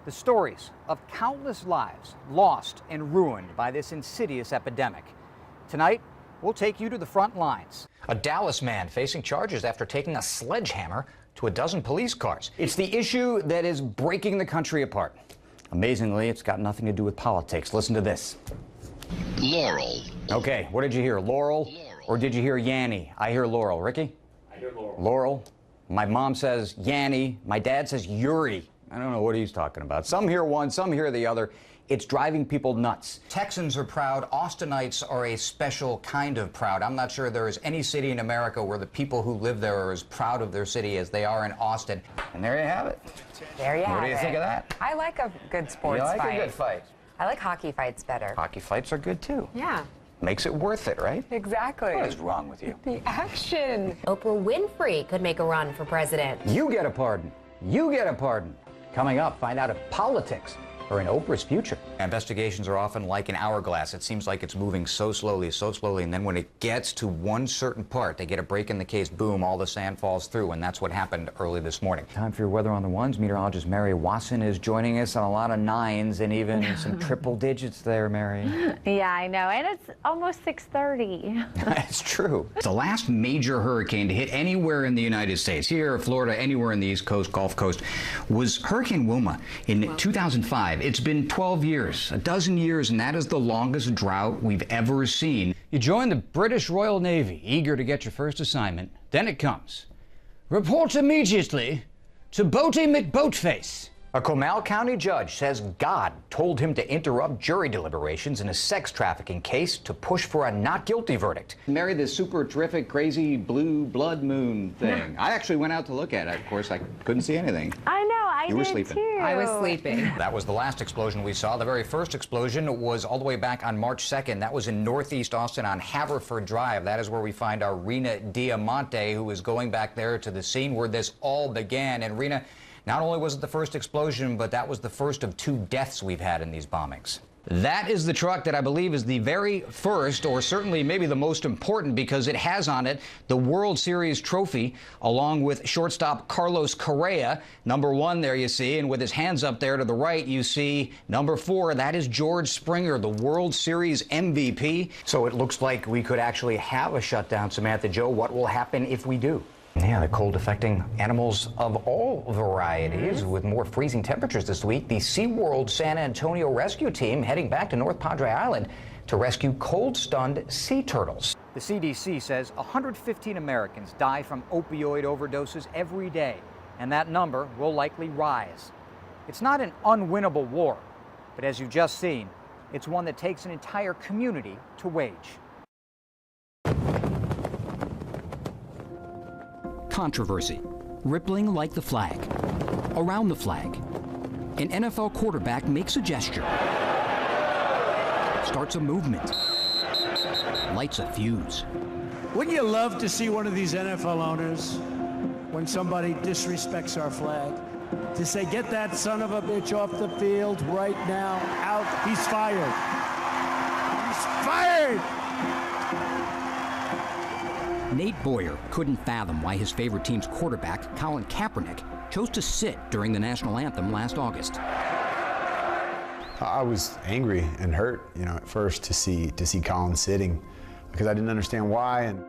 The stories of countless lives lost and ruined by this insidious epidemic. Tonight, we'll take you to the front lines. A Dallas man facing charges after taking a sledgehammer to a dozen police cars. It's the issue that is breaking the country apart. Amazingly, it's got nothing to do with politics. Listen to this. Laurel. Okay, what did you hear? Laurel? Or did you hear Yanny? I hear Laurel. Ricky? I hear Laurel. Laurel. My mom says Yanny. My dad says Yuri. I don't know what he's talking about. Some hear one, some hear the other. It's driving people nuts. Texans are proud. Austinites are a special kind of proud. I'm not sure there is any city in America where the people who live there are as proud of their city as they are in Austin. And there you have it. There you have it. What do you think of that? I like a good sports You like fight. a good fight? I like hockey fights better. Hockey fights are good too. Yeah. Makes it worth it, right? Exactly. What is wrong with you? The action. Oprah Winfrey could make a run for president. You get a pardon. You get a pardon. Coming up, find out if politics are in Oprah's future. Investigations are often like an hourglass. It seems like it's moving so slowly, and then when it gets to one certain part, they get a break in the case, boom, all the sand falls through, and that's what happened early this morning. Time for your weather on the ones. Meteorologist Mary Wasson is joining us on a lot of nines and even some triple digits there, Mary. Yeah, I know, and it's almost 6:30. It's true. It's the last major hurricane to hit anywhere in the United States, here, Florida, anywhere in the East Coast, Gulf Coast, was Hurricane Wilma in 2005. It's been 12 years, a dozen years, and that is the longest drought we've ever seen. You join the British Royal Navy, eager to get your first assignment. Then it comes. Report immediately to Boaty McBoatface. A Comal County judge says God told him to interrupt jury deliberations in a sex trafficking case to push for a not guilty verdict. Mary, this super terrific, crazy blue blood moon thing. I actually went out to look at it. Of course, I couldn't see anything. I know, I You were did sleeping. too. I was sleeping. That was the last explosion we saw. The very first explosion was all the way back on March 2nd. That was in Northeast Austin on Haverford Drive. That is where we find our Rena Diamante, who is going back there to the scene where this all began. And Rena, not only was it the first explosion, but that was the first of 2 deaths we've had in these bombings. That is the truck that I believe is the very first, or certainly maybe the most important, because it has on it the World Series trophy, along with shortstop Carlos Correa, number 1 there you see, and with his hands up there to the right, you see number 4, that is George Springer, the World Series MVP. So it looks like we could actually have a shutdown, Samantha Joe. What will happen if we do? Yeah, the cold affecting animals of all varieties. With more freezing temperatures this week, the SeaWorld San Antonio rescue team heading back to North Padre Island to rescue cold-stunned sea turtles. The CDC says 115 Americans die from opioid overdoses every day, and that number will likely rise. It's not an unwinnable war, but as you've just seen, it's one that takes an entire community to wage. Controversy, rippling like the flag. Around the flag, an NFL quarterback makes a gesture, starts a movement, lights a fuse. Wouldn't you love to see one of these NFL owners, when somebody disrespects our flag, to say, get that son of a bitch off the field right now, out, he's fired. He's fired! Nate Boyer couldn't fathom why his favorite team's quarterback, Colin Kaepernick, chose to sit during the national anthem last August. I was angry and hurt, at first to see Colin sitting, because I didn't understand why. And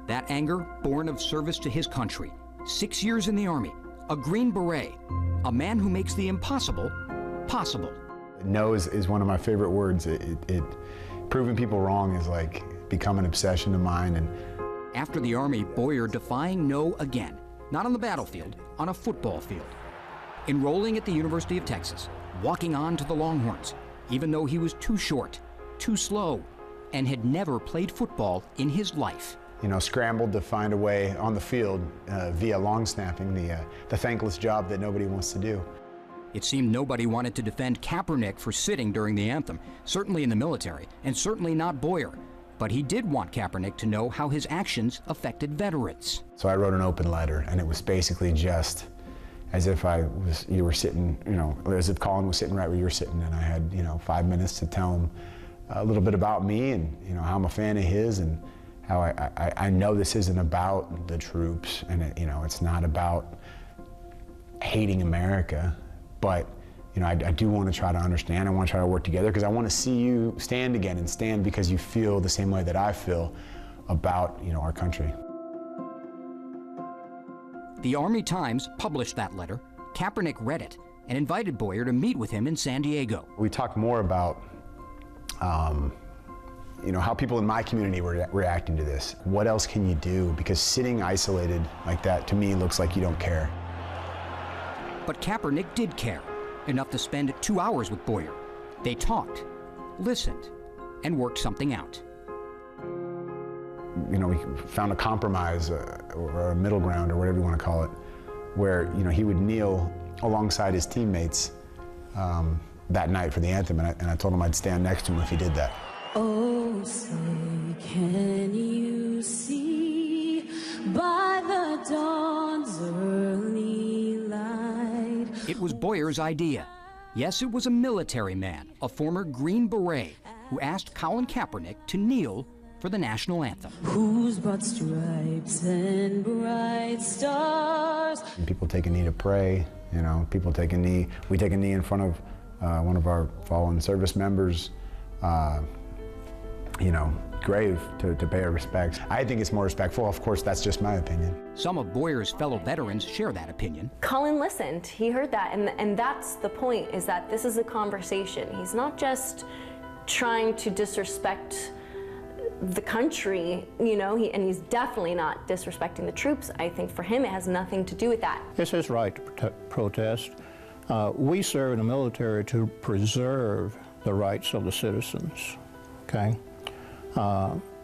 that anger born of service to his country, 6 years in the Army, a Green Beret, a man who makes the impossible possible. No is one of my favorite words. Proving people wrong is like become an obsession of mine. And after the Army, Boyer defying no again, not on the battlefield, on a football field. Enrolling at the University of Texas, walking on to the Longhorns, even though he was too short, too slow, and had never played football in his life. Scrambled to find a way on the field via long snapping, the thankless job that nobody wants to do. It seemed nobody wanted to defend Kaepernick for sitting during the anthem, certainly in the military, and certainly not Boyer. But he did want Kaepernick to know how his actions affected veterans. So I wrote an open letter, and it was basically just as if you were sitting, as if Colin was sitting right where you were sitting, and I had, 5 minutes to tell him a little bit about me and, how I'm a fan of his and how I know this isn't about the troops, and it's not about hating America, but you know, I do want to try to understand. I want to try to work together because I want to see you stand again and stand because you feel the same way that I feel about, you know, our country. The Army Times published that letter. Kaepernick read it and invited Boyer to meet with him in San Diego. We talked more about, you know, how people in my community were reacting to this. What else can you do? Because sitting isolated like that, to me, looks like you don't care. But Kaepernick did care, enough to spend 2 hours with Boyer. They talked, listened, and worked something out. You know, we found a compromise or a middle ground or whatever you want to call it, where, you know, he would kneel alongside his teammates that night for the anthem, and I told him I'd stand next to him if he did that. Oh, say, can you see by the dawn's early light? It was Boyer's idea. Yes, it was a military man, a former Green Beret, who asked Colin Kaepernick to kneel for the national anthem. Whose broad stripes and bright stars. And people take a knee to pray, you know, people take a knee. We take a knee in front of one of our fallen service members, you know, grave to pay our respects. I think it's more respectful. Of course, that's just my opinion. Some of Boyer's fellow veterans share that opinion. Colin listened. He heard that, and that's the point, is that this is a conversation. He's not just trying to disrespect the country, you know, and he's definitely not disrespecting the troops. I think for him it has nothing to do with that. It's his right to protest. We serve in the military to preserve the rights of the citizens, okay?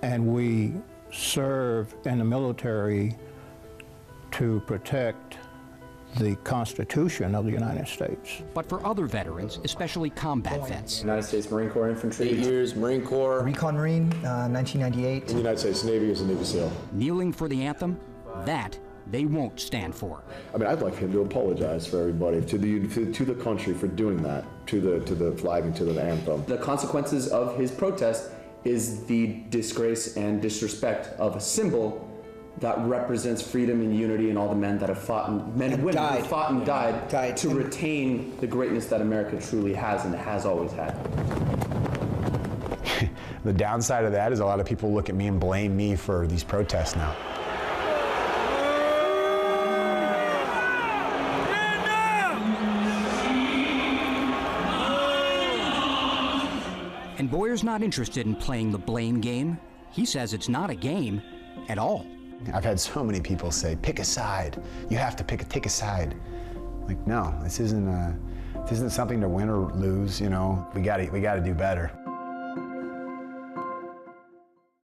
And we serve in the military to protect the Constitution of the United States. But for other veterans, especially combat vets, United States Marine Corps Infantry. 8 years, Marine Corps. Recon Marine, 1998. In the United States Navy as a Navy SEAL. kneeling for the anthem, that they won't stand for. I mean, I'd like him to apologize for everybody, to the country for doing that, to the flag and to the anthem. The consequences of his protest is the disgrace and disrespect of a symbol that represents freedom and unity and all the men that have fought, and men and women who fought and died to retain the greatness that America truly has and has always had. The downside of that is a lot of people look at me and blame me for these protests now. And Boyer's not interested in playing the blame game. He says it's not a game at all. I've had so many people say, pick a side. You have to take a side. Like, no, this isn't something to win or lose, you know. We gotta do better.